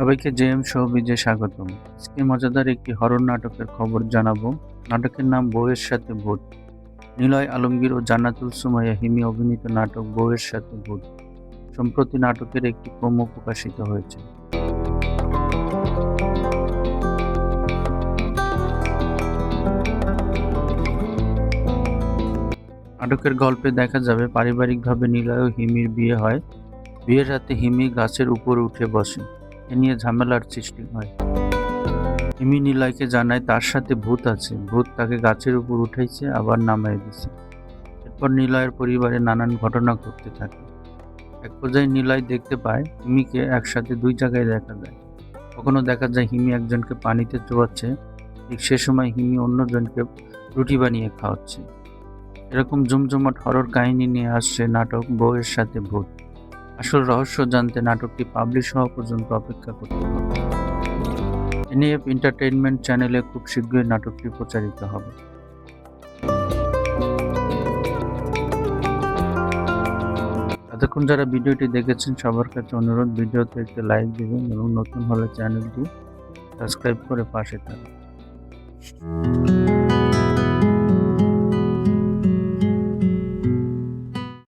সবাইকে জেএম শোবিজে স্বাগতম। আজকে মজাদার একটি হরর নাটকের খবর জানাবো। নাটকের নাম বউয়ের সাথে ভূত। নিলয় আলমগীর ও জান্নাতুল সুমাইয়া হিমি অভিনীত নাটক বউয়ের সাথে ভূত। সম্প্রতি নাটকের একটি প্রোমো প্রকাশিত হয়েছে। নাটকের গল্পে দেখা যাবে পারিবারিকভাবে নিলয় ও হিমির বিয়ে হয়। বিয়ের রাতে হিমি গাছের উপর উঠে বসে। এ নিয়ে ঝামেলার সৃষ্টি হয়। হিমি নিলয়কে জানায় তার সাথে ভূত আছে, ভূত তাকে গাছের উপর উঠাইছে আবার নামায় দিছে। এরপর নিলয়ের পরিবারে নানান ঘটনা ঘটতে থাকে। এক পর্যায়ে নিলয় দেখতে পায় হিমিকে একসাথে দুই জায়গায় দেখা যায়। কখনো দেখা যায় হিমি একজনকে পানিতে চোবাচ্ছে, ঠিক সে সময় হিমি অন্যজনকে রুটি বানিয়ে খাওয়াচ্ছে। এরকম জমজমাট হরর কাহিনী নিয়ে আসছে নাটক বউয়ের সাথে ভূত। আসল রহস্য জানতে নাটকটি পাবলিশ হওয়া পর্যন্ত অপেক্ষা করতে হবে। এনএফ এন্টারটেইনমেন্ট চ্যানেলে খুব শীঘ্রই নাটকটি প্রচারিত হবে। এতক্ষণ যারা ভিডিওটি দেখেছেন সবার কাছে অনুরোধ, ভিডিওতে একটি লাইক দিবেন এবং নতুন হলে চ্যানেলটি সাবস্ক্রাইব করে পাশে থাকবেন।